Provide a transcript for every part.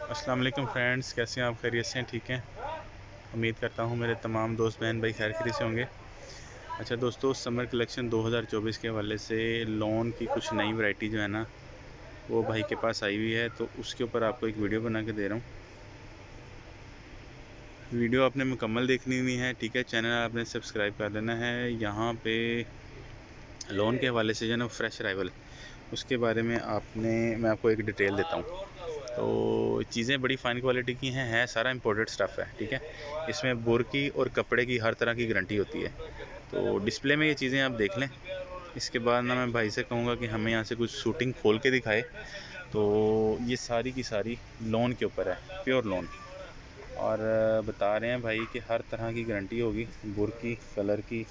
अस्सलाम वालेकुम फ्रेंड्स, कैसे हैं आप? खैरियत से हैं? ठीक हैं? उम्मीद करता हूँ मेरे तमाम दोस्त बहन भाई खैर खैरियत से होंगे। अच्छा दोस्तों, समर कलेक्शन 2024 के हवाले से लॉन की कुछ नई वैरायटी जो है ना, वो भाई के पास आई हुई है, तो उसके ऊपर आपको एक वीडियो बना के दे रहा हूँ। वीडियो आपने मुकम्मल देखनी हुई है, ठीक है? चैनल आपने सब्सक्राइब कर लेना है। यहाँ पे लोन के हवाले से जो है ना फ्रेश अराइवल, उसके बारे में मैं आपको एक डिटेल देता हूँ। तो चीज़ें बड़ी फ़ाइन क्वालिटी की हैं, सारा इम्पोर्टेड स्टफ़ है, ठीक है? इसमें बुर की और कपड़े की हर तरह की गारंटी होती है। तो डिस्प्ले में ये चीज़ें आप देख लें। इसके बाद ना मैं भाई से कहूँगा कि हमें यहाँ से कुछ शूटिंग खोल के दिखाए। तो ये सारी की सारी लोन के ऊपर है, प्योर लोन। और बता रहे हैं भाई कि हर तरह की गारंटी होगी, बुर की, कलर की।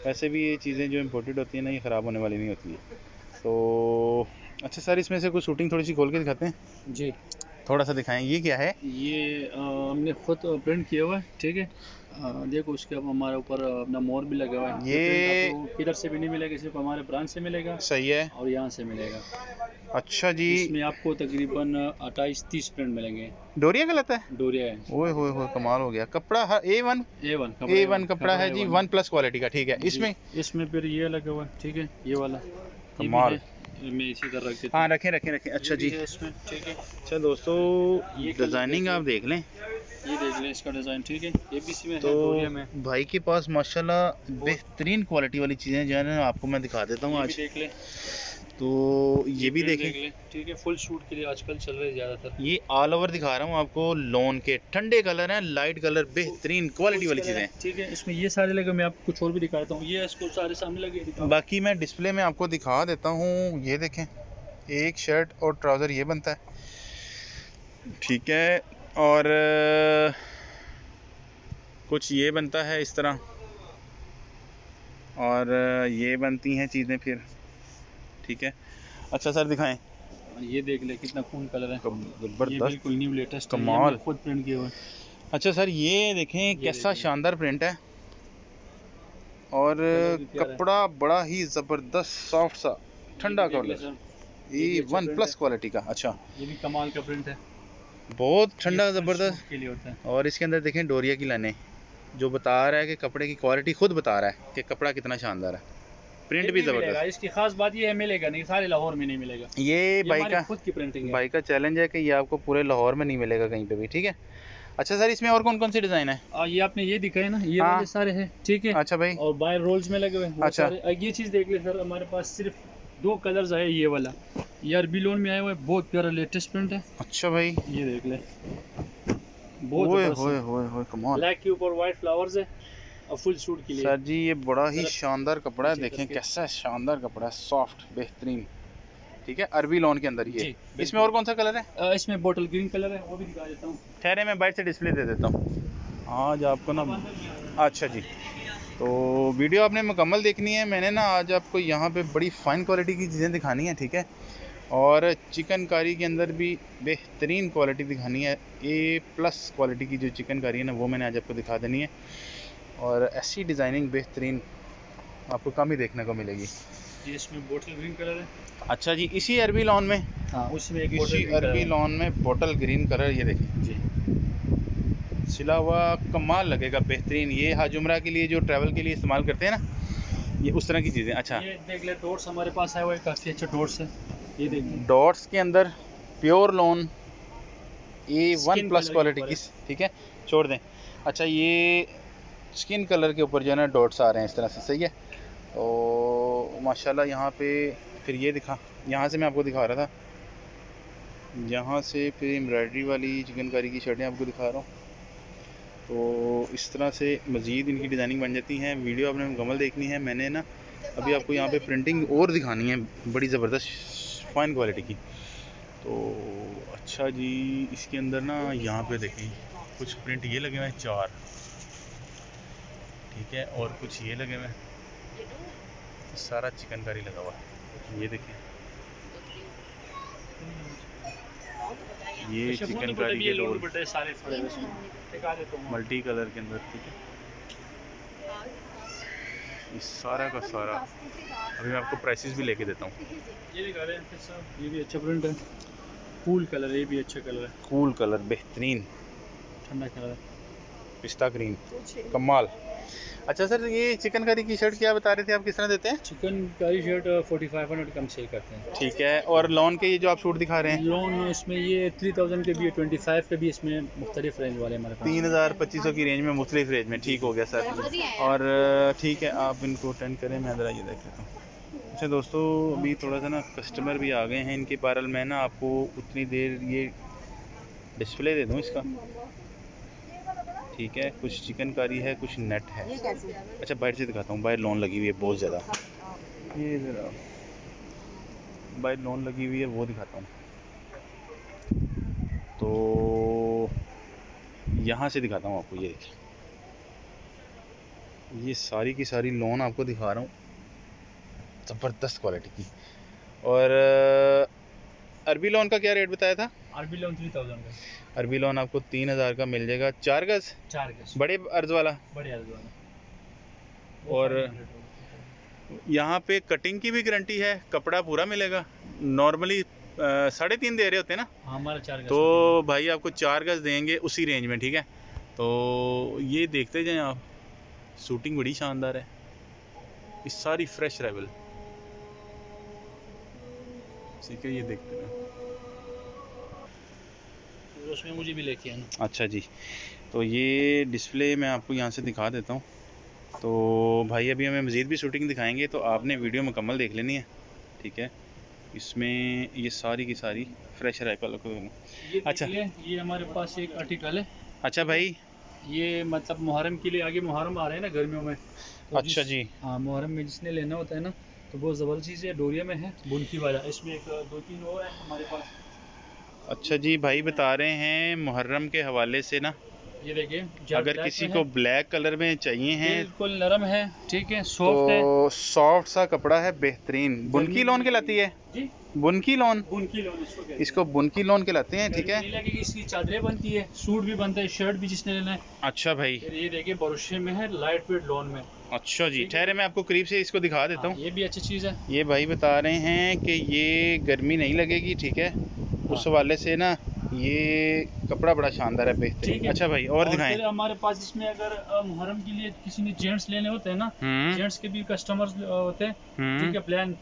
वैसे भी ये चीज़ें जो इम्पोर्टेड होती हैं ना, ये ख़राब होने वाली नहीं होती है। तो अच्छा सर, इसमें से कुछ शूटिंग थोड़ी सी खोल के दिखाते हैं जी। थोड़ा सा दिखाएं। ये क्या है? ये हमने खुद प्रिंट किया हुआ है, ठीक है। देखो उसके अब हमारे ऊपर अपना मोर भी लगा हुआ है। ये प्रिंट ये आपको किधर से भी नहीं मिलेगा, सिर्फ हमारे ब्रांच से मिलेगा सही है। और यहाँ से मिलेगा। अच्छा जी। इसमें आपको तकरीबन 28-30 प्रिंट मिलेंगे। डोरिया गलत है। डोरिया है। ओए होए होए, कमाल हो गया। कपड़ा A1। A1 कपड़ा, A1 A1 कपड़ा कपड़ा है जी, A1 है 1+ क्वालिटी का, ठीक है। जी। इसमें इसमें फिर ये लगा हुआ है, ठीक है, ये वाला ये भी कमाल। है। मैं इसी तरह रख देता हाँ, हूँ। रखें रखें रखें। ये अच्छा भी जी। है इसमें, ठीक है। अच्छा दोस्तों, ये कलर डिज़ाइनिंग देख आप लें, देख लें। ये देख लें इसका डिज़ाइन, ठीक है। ये भी इसी में तो है, डोरिया में। भाई के पास माशाल्लाह और बेहतरीन क्वालिटी वाली चीज़ें जो है ना, आपको मैं दिखा देता हूँ ये भी आज। देख लें, तो ये ये भी प्रिंट देखें। देख लें, ठीक है। फुल शूट के लिए आजकल चल रहे हैं ज़्यादातर। ये ऑल ओवर दिखा रहा हूँ आपको। लोन के ठंडे कलर हैं, लाइट कलर, बेहतरीन क्वालिटी कुछ वाली कलर चीज़ें है, हैं। ठीक है। इसमें ये सारे लगे, मैं आपको कुछ और भी दिखाता हूँ। ये इसको सारे सामने लगे दिखाओ। बाकी मैं डिस्प्ले में आपको दिखा देता हूँ। ये देखें, एक शर्ट और ट्राउज़र ये बनता है, ठीक है। और कुछ ये बनता है इस तरह, और ये बनती हैं चीज़ें फिर, ठीक है। अच्छा सर दिखाएं। ये देख ले कितना खून कलर है। ये ज़बरदस्त, बिल्कुल न्यू लेटेस्ट है, ये हमने कमाल। खुद प्रिंट किया हुआ है। अच्छा सर, ये देखें ये कैसा देख ले, शानदार प्रिंट है। और कलर भी प्यारा है। कपड़ा बड़ा ही ज़बरदस्त, सॉफ्ट सा, ये भी ठंडा देख ले कलर, सर, ये भी अच्छा प्रिंट A1+ है। क्वालिटी का। अच्छा, ये भी कमाल का प्रिंट है। बहुत ये ठंडा फुल शूट ज़बरदस्त। के लिए होता है। और इसके अंदर देखें डोरिया की लाइनें, जो बता रहा है कि कपड़े की क्वालिटी, खुद बता रहा है कि कपड़ा कितना शानदार है। ये प्रिंट भी नहीं मिलेगा, ज़बरदस्त। इसकी खास बात ये है, मिलेगा नहीं, सारे लाहौर में नहीं मिलेगा। ये ये हमारी खुद की प्रिंटिंग है। भाई का चैलेंज है कि ये आपको पूरे लाहौर में नहीं मिलेगा कहीं पे भी, ठीक है। अच्छा सर, इसमें और कौन कौन सी डिज़ाइन है? ये आपने ये दिखाए ना, ये हाँ। वाले सारे हैं, ठीक है। अच्छा भाई। और बाय रोल्स में लगे हुए हैं वो अच्छा। सारे। ये चीज़ देख ले सर, हमारे पास सिर्फ 2 कलर्स है। ये वाला, ये अरबी लोन में आया हुआ है, बहुत प्यारा लेटेस्ट प्रिंट है। अच्छा भाई। ये देख ले, बहुत ओए ज़बरदस्त होए है। होए होए, कमाल। ब्लैक के ऊपर वाइट फ्लावर्स है और फुल शूट के लिए। सर जी, ये बड़ा ही जरा शानदार कपड़ा है। पीछे देखें करके कैसा शानदार कपड़ा है, सॉफ्ट, बेहतरीन, ठीक है। अरबी लॉन के अंदर ये। जी इसमें बिल्कुल। और कौन सा कलर है? इसमें बोटल ग्रीन कलर है, वो भी दिखा देता हूँ। ठहरे, मैं बाइट से डिस्प्ले दे देता हूँ आज आपको ना। अच्छा जी, तो वीडियो आपने मुकम्मल देखनी है। मैंने ना आज आपको यहाँ पे बड़ी फ़ाइन क्वालिटी की चीज़ें दिखानी है, ठीक है। और चिकनकारी के अंदर भी बेहतरीन क्वालिटी दिखानी है। A+ क्वालिटी की जो चिकनकारी है ना, वो मैंने आज आपको दिखा देनी है। और ऐसी डिज़ाइनिंग बेहतरीन आपको कम ही देखने को मिलेगी। ये इसमें बोटल ग्रीन कलर है। अच्छा जी, इसी अरबी लॉन में, हाँ, उसमें एक बोटल इसी ग्रीन कलर अरबी है लॉन में बॉटल ग्रीन कलर, ये देखिए जी। सिला हुआ, कमाल लगेगा, बेहतरीन। ये हज उम्रा के लिए, जो ट्रैवल के लिए इस्तेमाल करते हैं ना, ये उस तरह की चीज़ें। अच्छा, ये देख ले, डॉट्स हमारे पास आया हुआ है, काफ़ी अच्छा डॉट्स है। ये देख ले, डॉट्स के अंदर pure lawn, skin A1+ colour के क्वालिटी ऊपर की, है। ठीक है। छोड़ दें। अच्छा, ये स्किन कलर के ऊपर जो है ना डॉट्स आ रहे हैं इस तरह से, सही है। तो माशाल्लाह यहाँ पे फिर ये दिखा, यहाँ से मैं आपको दिखा रहा था, यहाँ से फिर एम्ब्रॉयडरी वाली चिकनकारी की शर्टें आपको दिखा रहा हूँ। तो इस तरह से मज़ीद इनकी डिज़ाइनिंग बन जाती हैं। वीडियो आपने मुकम्मल देखनी है। मैंने ना अभी आपको यहाँ पे प्रिंटिंग और दिखानी है, बड़ी ज़बरदस्त फ़ाइन क्वालिटी की। तो अच्छा जी, इसके अंदर ना यहाँ पे देखें, कुछ प्रिंट ये लगे हुए हैं 4, ठीक है। और कुछ ये लगे हुए हैं, सारा चिकनकारी लगा हुआ है, ये देखें। ये चिकनकारी के रोल सारे पड़े हुए इसमें, दिखा देता हूँ। मल्टी कलर के अंदर, ठीक है। ये सारा का सारा अभी मैं आपको प्राइसेस भी लेके देता हूँ। ये दिखा रहे हैं फिर साहब, ये भी अच्छा प्रिंट है। कूल कलर, ये भी अच्छा कलर है, कूल कलर बेहतरीन, ठंडा कलर, पिस्ता ग्रीन, कमाल। अच्छा सर, ये चिकन करी की शर्ट क्या बता रहे थे आप, किस तरह देते हैं? चिकन करी शर्ट 4500 कम सेल करते हैं। ठीक है, और लॉन के ये जो आप सूट दिखा रहे हैं? लोन इसमें ये 3000 के भी है, 25 के भी, इसमें मुख्तलिफ रेंज वाले हमारे पास। 3200 की रेंज में, मुख्तलिफ रेंज में, ठीक हो गया सर। और ठीक है, आप इनको अटेंड करें, मैं ज़रा ये देख लेता हूँ। अच्छा दोस्तों, अभी थोड़ा सा ना कस्टमर भी आ गए हैं इनके पारल, मैं ना आपको उतनी देर ये डिस्प्ले दे दूँ इसका, ठीक है। कुछ चिकनकारी है, कुछ नेट है। अच्छा बाहर से दिखाता हूँ, बाहर लॉन लगी हुई है बहुत ज़्यादा, ये ज़रा बाहर लॉन लगी हुई है वो दिखाता हूँ। तो यहाँ से दिखाता हूँ आपको, ये देखिए, ये सारी की सारी लॉन आपको दिखा रहा हूँ, ज़बरदस्त क्वालिटी की। और अरबी लॉन का क्या रेट बताया था? अरबी लोन 3000 का, अरबी लॉन आपको 3000 का मिल जाएगा, 4 गज, 4 गज, बड़े अर्ज वाला। बड़े अर्ज वाला। और यहाँ पे कटिंग की भी गारंटी है, कपड़ा पूरा मिलेगा। नॉर्मली 3.5 दे रहे होते हैं ना, हमारा 4 गज, तो भाई आपको 4 गज देंगे उसी रेंज में, ठीक है। तो ये देखते जाएं आप, शूटिंग बड़ी शानदार है, ये सारी फ्रेश अराइवल, ठीक है, ये देखते हैं। उसमें मुझे भी लेके आना। अच्छा जी, तो ये डिस्प्ले मैं आपको यहाँ से दिखा देता हूँ। तो भाई अभी हमें मज़ीद भी शूटिंग दिखाएंगे, तो आपने वीडियो मुकम्मल देख लेनी है, ठीक है। इसमें ये सारी की सारी फ्रेश अराइवल को। अच्छा, ये हमारे पास एक आर्टिकल है। अच्छा भाई, ये मतलब मुहर्रम के लिए, आगे मुहर्रम आ रहे हैं ना गर्मियों में, तो अच्छा जी, हाँ मुहर्रम में जिसने लेना होता है ना, तो बहुत ज़बरदस्त चीज़ है, डोरिया में है, बुनकी वाला। इसमें एक 2-3 वो है हमारे पास। अच्छा जी, भाई बता रहे हैं मुहर्रम के हवाले से ना, ये देखिए, अगर किसी को ब्लैक कलर में चाहिए हैं, बिल्कुल नरम है, ठीक है, सॉफ्ट है, तो सॉफ्ट सा कपड़ा है, बेहतरीन। बुनकी लॉन कहलाती है जी, बुनकी लॉन, बुनकी लोन इसको कहते हैं। इसको बुनकी लॉन कहलाते हैं, ठीक है। गर्मी नहीं लगेगी, इसकी चादरें बनती है, सूट भी बनता है, शर्ट भी जिसने लेना है। अच्छा भाई, फिर ये देखिए बरोशे में है, लाइट वेट लॉन में। अच्छा जी, ठहरे मैं आपको करीब से इसको दिखा देता हूँ। ये भी अच्छी चीज़ है। ये भाई बता रहे हैं कि ये गर्मी नहीं लगेगी, ठीक है, उस हवाले से ना ये कपड़ा बड़ा शानदार है, बेहतरीन। अच्छा भाई, और दिखाएं। फिर हमारे पास इसमें अगर मुहर्रम के लिए किसी ने जेंट्स लेने होते हैं ना, जेंट्स के भी कस्टमर्स होते हैं, ठीक है, प्लान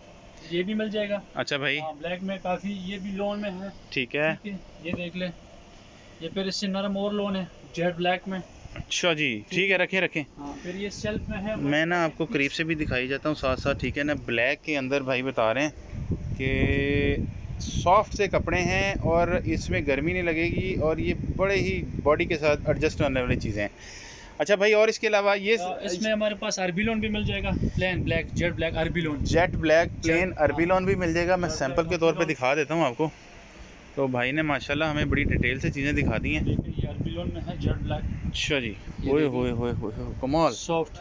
ये भी मिल जाएगा। अच्छा भाई, ब्लैक में काफ़ी, ये भी लोन में है, ठीक है, ये देख ले। ये फिर इससे नरम और लोन है, जेट ब्लैक में। अच्छा जी, ठीक है, रखें रखें। हाँ, फिर ये सेल्फ में है। मैं ना आपको करीब से भी दिखाई जाता हूँ साथ साथ, ठीक है ना। ब्लैक के अंदर भाई बता रहे हैं कि सॉफ्ट से कपड़े हैं और इसमें गर्मी नहीं लगेगी, और ये बड़े ही बॉडी के साथ एडजस्ट होने वाली चीज़ें हैं। अच्छा भाई, और इसके अलावा ये इसमें हमारे पास अरबी लोन भी मिल जाएगा, प्लेन ब्लैक, जेट ब्लैक अरबी लोन, जेट ब्लैक प्लेन अरबी लोन भी मिल जाएगा। मैं सैंपल के तौर पे दिखा देता हूँ आपको। तो भाई ने माशाल्लाह हमें बड़ी डिटेल से चीज़ें दिखा दी हैं। ये अरबी लोन में है, जेट ब्लैक। अच्छा जी, ओए होए होए होए, कमाल, सॉफ्ट,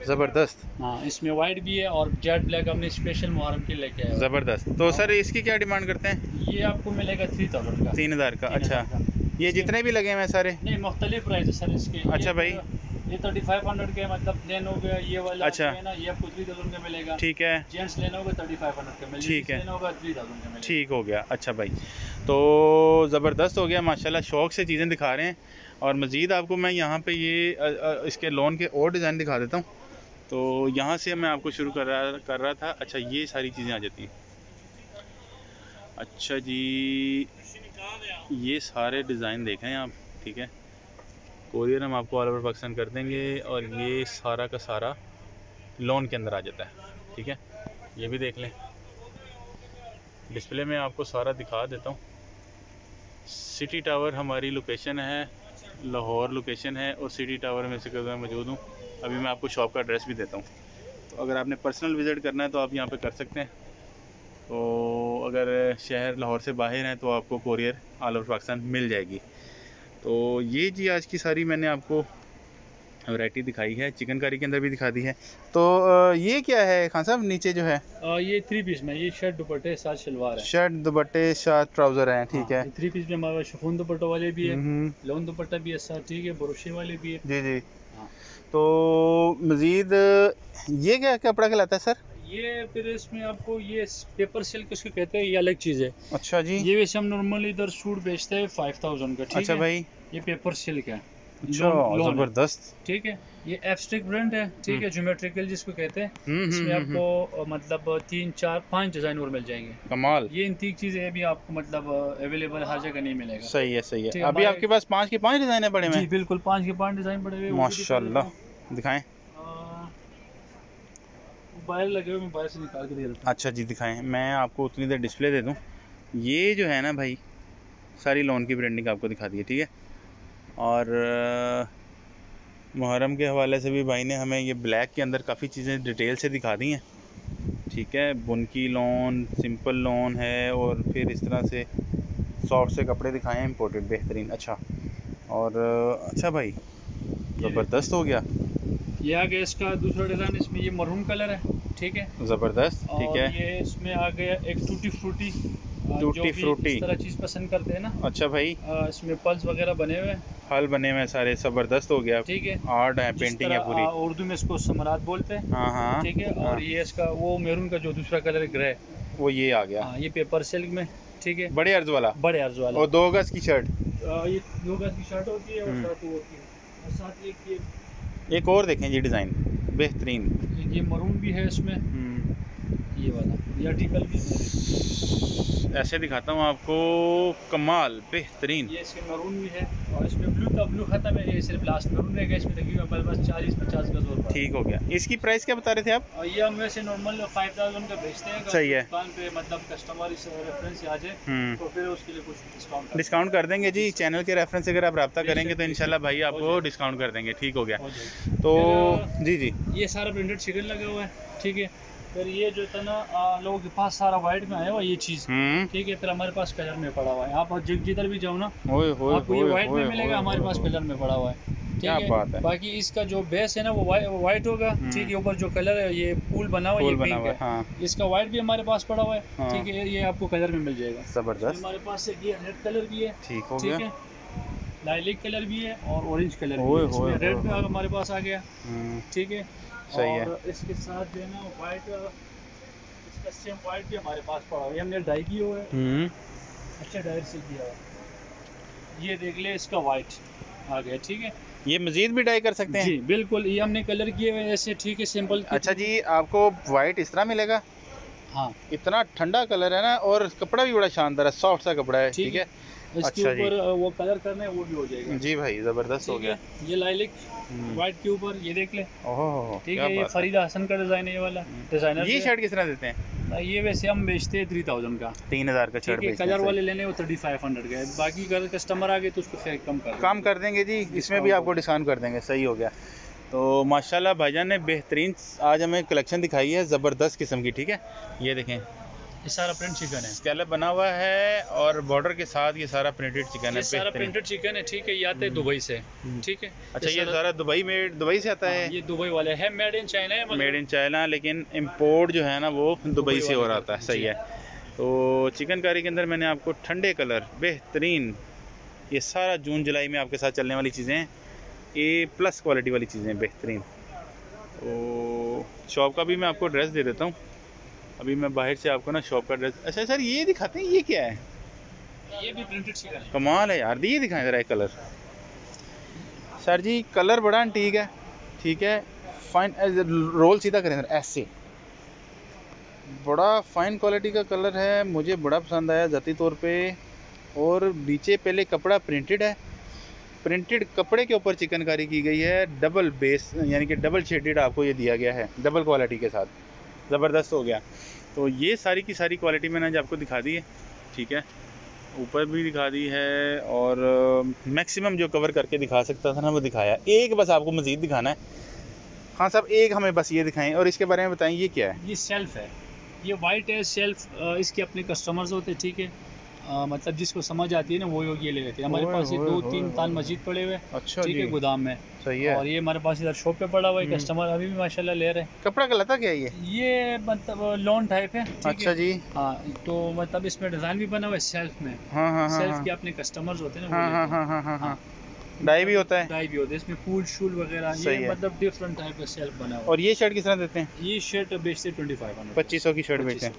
ज़बरदस्त। हाँ, इसमें वाइट भी है और जेट ब्लैक हमने स्पेशल मुहर्रम के लिए लेके आए। ज़बरदस्त। तो सर इसकी क्या डिमांड करते हैं? ये आपको मिलेगा 3000 का, 3000 का। अच्छा, ये जितने भी लगे हैं सारे? नहीं, मुख्तलिफ प्राइस है सर इसके। अच्छा भाई, ये 3500 के मतलब प्लेन हो गया, ये वाला अच्छा है ना, ये आपको 3000 का मिलेगा, ठीक है, जेंट्स लेना होगा 3500 का मिलेगा, ठीक है, लेना होगा 3000 का मिलेगा, ठीक हो गया। अच्छा भाई, तो ज़बरदस्त हो गया माशाल्लाह, शौक़ से चीज़ें दिखा रहे हैं। और मज़ीद आपको मैं यहाँ पे ये इसके लॉन के और डिज़ाइन दिखा देता हूँ। तो यहाँ से मैं आपको शुरू कर रहा था। अच्छा, ये सारी चीज़ें आ जाती हैं। अच्छा जी, ये सारे डिज़ाइन देखें आप, ठीक है, कोरियर हम आपको ऑल ओवर पाकिस्तान कर देंगे। और ये सारा का सारा लोन के अंदर आ जाता है, ठीक है। ये भी देख लें, डिस्प्ले में आपको सारा दिखा देता हूँ। सिटी टावर हमारी लोकेशन है, लाहौर लोकेशन है, और सिटी टावर में से मैं मौजूद हूँ। अभी मैं आपको शॉप का एड्रेस भी देता हूँ। तो अगर आपने पर्सनल विज़िट करना है तो आप यहाँ पे कर सकते हैं। तो अगर शहर लाहौर से बाहर हैं तो आपको कोरियर ऑल ओवर पाकिस्तान मिल जाएगी। तो ये जी आज की सारी मैंने आपको वैरायटी दिखाई है, चिकनकारी के अंदर भी दिखा दी है। तो ये क्या है खान साहब नीचे जो है? ये 3 पीस में, ये शर्ट दुपट्टे साथ शलवार है, शर्ट दुपट्टे साथ ट्राउज़र हैं, ठीक है। 3 पीस में हमारे शिफॉन दुपट्टों वाले भी है, लोन दुपट्टा भी है साथ, ठीक है, ब्रोशे वाले भी है। जी जी। तो मज़ीद ये क्या कपड़ा कहलाता है सर? ये फिर इसमें आपको ये पेपर सिल्क उसको कहते हैं, ये अलग चीज़ है। अच्छा जी। ये वैसे हम नॉर्मली इधर सूट बेचते हैं 5000 का, ठीक अच्छा है भाई। ये पेपर सिल्क है। अच्छा, जबरदस्त। ठीक है, ये एब्स्ट्रैक्ट प्रिंट है, ठीक है, ज्योमेट्रिकल जिसको कहते हैं। इसमें आपको मतलब 3 4 5 डिजाइन और मिल जाएंगे। कमाल। ये इंटीक चीज है, भी आपको मतलब अवेलेबल हर जगह नहीं मिलेगा। सही है सही है। ठीक अभी आपके पास 5 के 5 डिजाइन है बड़े में? जी बिल्कुल, 5 के 5 डिजाइन पड़े हुए। माशाल्लाह, दिखाएं। मोबाइल लगे हुए, मोबाइल से निकाल के दे देता हूं। अच्छा जी दिखाएं, मैं आपको उतनी देर डिस्प्ले दे दूं। ये जो है ना भाई, सारी लॉन की प्रिंटिंग आपको दिखा दी है, ठीक है। और मुहर्रम के हवाले से भी भाई ने हमें ये ब्लैक के अंदर काफ़ी चीज़ें डिटेल से दिखा दी हैं, ठीक है। बुनकी लॉन, सिंपल लॉन है, और फिर इस तरह से सॉफ्ट से कपड़े दिखाए हैं इम्पोर्टेड, बेहतरीन। अच्छा, और अच्छा भाई, ज़बरदस्त हो गया। ये आ गया इसका दूसरा डिज़ाइन, इसमें ये मरून कलर है, ठीक है, ज़बरदस्त, ठीक है। ये इसमें आ गया एक टूटी फ्रूटी, टूटी फ्रूटी इस तरह चीज़ पसंद करते हैं ना। अच्छा भाई, इसमें पल्स वगैरह बने हुए हैं, फल बने हुए सारे, ज़बरदस्त हो गया, ठीक है। आर्ट है, पेंटिंग है पूरी। उर्दू में इसको समरात बोलते हैं, हाँ हाँ, ठीक है। और ये इसका वो मेरून का जो दूसरा कलर है ग्रे, वो ये आ गया। ये पेपर सिल्क में, ठीक है, बड़े अर्ज वाला, बड़े अर्ज वाला। और 2 गज की शर्ट, ये 2 गज की शर्ट होती है, और साथ वो होती है, और साथ एक और देखें जी डिज़ाइन, बेहतरीन। ये मरून भी है इसमें, ये वाला, ये आर्टिकल भी ऐसे दिखाता हूँ आपको, कमाल, बेहतरीन। ये इसके मरून भी है, और इसमें ब्लू खत्म है, ये सिर्फ लास्ट मरून रहेगा। इसमें देखिए हमारे पास 40-50 गज और ठीक हो गया। इसकी प्राइस क्या बता रहे थे आप? और ये हम वैसे नॉर्मल 5000 का बेचते हैं। सही है। दुकान पे मतलब कस्टमर इस रेफरेंस से आ जाए तो फिर उसके लिए कुछ डिस्काउंट कर देंगे जी। चैनल के रेफरेंस से अगर आप रब्ता करेंगे तो इंशाल्लाह भाई आपको डिस्काउंट कर देंगे। ठीक हो गया। तो जी जी, ये सारा प्रिंटेड चिकन लगा हुआ है, ठीक है। फिर ये जो था ना लोगों के पास सारा वाइट में आया हुआ ये चीज़, ठीक है। फिर हमारे पास कलर में पड़ा हुआ है। आप जिधर भी जाओ ना आपको ये वाइट में मिलेगा, हमारे पास कलर में पड़ा हुआ है, क्या बात है। बाकी इसका जो बेस है ना वो वाइट होगा, ठीक है। ऊपर जो कलर है ये फूल बना हुआ है, ये पिंक है। हाँ। इसका वाइट भी हमारे पास पड़ा हुआ है, ठीक है। ये आपको कलर में मिल जाएगा। जबरदस्त। हमारे पास ये रेड कलर भी है, ठीक हो गया, लाइलिक कलर भी है, और ऑरेंज कलर भी है। इसमें रेड में हमारे पास आ गया, ठीक है। सही है। और इसके साथ जो है ना वाइट, इसका सेम वाइट भी हमारे पास पड़ा हुआ है, हमने डाई किया हुआ है, अच्छा डायर से किया हुआ है। ये देख ले, इसका वाइट आ गया, ठीक है। ये मजीद भी डाई कर सकते हैं? जी बिल्कुल, ये हमने कलर किए हुए ऐसे, ठीक है, सिंपल। अच्छा जी, आपको वाइट इस तरह मिलेगा? हाँ, इतना ठंडा कलर है ना, और कपड़ा भी बड़ा शानदार है, सॉफ्ट सा कपड़ा है, ठीक है। इसके ऊपर वो कलर करना है वो भी हो जाएगा। जी भाई, जबरदस्त हो गया। ये लाइलिक व्हाइट के ऊपर ये देख ले, ठीक है। ये फरीदा हसन का डिजाइन है, ये वाला डिजाइनर। ये शर्ट किस तरह देते हैं? ये वैसे हम बेचते हैं 3000 का, 3000 का शर्ट। कलर वाले लेने वो 3500 का है। बाकी अगर कस्टमर आ गए तो उसको फिर कम कर देंगे जी, इसमें भी आपको डिस्काउंट कर देंगे। सही हो गया। तो माशाल्लाह भाईजान ने बेहतरीन आज हमें कलेक्शन दिखाई है, ज़बरदस्त किस्म की, ठीक है। ये देखें, ये सारा प्रिंट चिकन है, स्कैलप बना हुआ है, और बॉर्डर के साथ ये सारा प्रिंटेड चिकन है। सारा प्रिंटेड चिकन है, ठीक है। ये आता है दुबई से, ठीक है। अच्छा, ये सारा दुबई से आता है? ये दुबई वाले है, मेड इन चाइना है, मेड इन चाइना, लेकिन इम्पोर्ट जो है ना वो दुबई से हो रहा आता है। सही है। तो चिकनकारी के अंदर मैंने आपको ठंडे कलर, बेहतरीन, ये सारा जून जुलाई में आपके साथ चलने वाली चीज़ें हैं, A+ क्वालिटी वाली चीज़ें, बेहतरीन। तो शॉप का भी मैं आपको एड्रेस दे देता हूँ। अभी मैं बाहर से आपको ना शॉप का एड्रेस। अच्छा सर, ये दिखाते हैं, ये क्या है? ये भी प्रिंटेड चिकन है। कमाल है यार, ये दिखाएं ज़रा कलर। सर जी कलर बड़ा ठीक है, ठीक है। फाइन, रोल सीधा करें ऐसे, बड़ा फाइन क्वालिटी का कलर है, मुझे बड़ा पसंद आया ज़ाती तौर पे। और नीचे पहले कपड़ा प्रिंटेड है, प्रिंटेड कपड़े के ऊपर चिकनकारी की गई है, डबल बेस यानी कि डबल शेडेड आपको ये दिया गया है, डबल क्वालिटी के साथ। ज़बरदस्त हो गया। तो ये सारी की सारी क्वालिटी मैंने आपको दिखा दी है, ठीक है। ऊपर भी दिखा दी है, और मैक्सिमम जो कवर करके दिखा सकता था ना वो दिखाया। एक बस आपको मज़ीद दिखाना है। हाँ साहब, एक हमें बस ये दिखाएं, और इसके बारे में बताएं, ये क्या है? ये सेल्फ है, ये वाइट है सेल्फ। इसके अपने कस्टमर्स होते हैं, ठीक है। मतलब जिसको समझ आती है ना वो ये ले लेते हैं। हमारे पास ये 2-3 तान मस्जिद पड़े हुए, अच्छा, ठीक है, गोदाम में। सही है। और ये हमारे पास इधर शॉप पे पड़ा हुआ है, कस्टमर अभी भी माशाल्लाह ले रहे हैं। कपड़ा गलता क्या है ये मतलब लॉन टाइप है, अच्छा जी। हाँ, तो मतलब इसमें डिजाइन भी बना हुआ है सेल्फ में। हाँ, सेल्फ के अपने कस्टमर्स होते हैं ना, हाँ, हाँ, हाँ, हाँ, हाँ, हाँ। डाई भी होता है? डाई भी होता है, इसमें फूल शूल वगैरह, ये मतलब डिफरेंट टाइप का सेल्फ बना हुआ। और ये शर्ट किस तरह देते हैं? ये शर्ट बेचते 2500 की शर्ट बेचते हैं।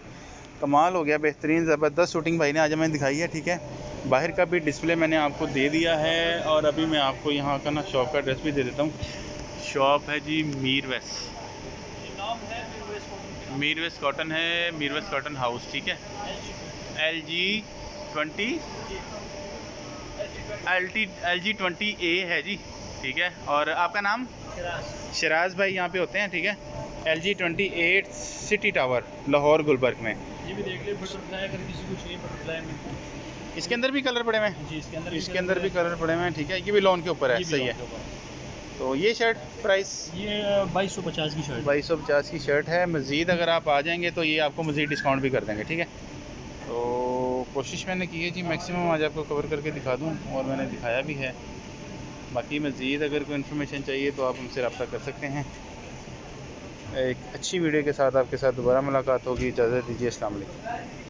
कमाल हो गया, बेहतरीन ज़बरदस्त शूटिंग भाई ने आज हमें दिखाई है। ठीक है, बाहर का भी डिस्प्ले मैंने आपको दे दिया है और अभी मैं आपको यहाँ का ना शॉप का एड्रेस भी दे देता हूँ। शॉप है जी Meer West, Meer West cotton है, मीर वेस्ट कॉटन हाउस। ठीक है, LG20A है जी। ठीक है, और आपका नाम? शराज भाई यहाँ पे होते हैं। ठीक है, LG28 city tower Lahore Gulberg में। ये भी देख ले बटरफ्लाई, अगर किसी को चाहिए बटरफ्लाई में। इसके अंदर भी कलर पड़े हुए हैं जी, इसके अंदर भी कलर पड़े हुए हैं। ठीक है, ये भी लोन के ऊपर है, सही है। तो ये शर्ट प्राइस? ये 2250 की शर्ट, 2250 की शर्ट है। मज़ीद अगर आप आ जाएंगे तो ये आपको मज़ीद डिस्काउंट भी कर देंगे। ठीक है, तो कोशिश मैंने की है जी मैक्सिमम आज आपको कवर करके दिखा दूं, और मैंने दिखाया भी है। बाकी मज़ीद अगर कोई इन्फॉर्मेशन चाहिए तो आप हमसे रब्ता कर सकते हैं। एक अच्छी वीडियो के साथ आपके साथ दोबारा मुलाकात होगी। इजाज़त दीजिए, अस्सलाम वालेकुम।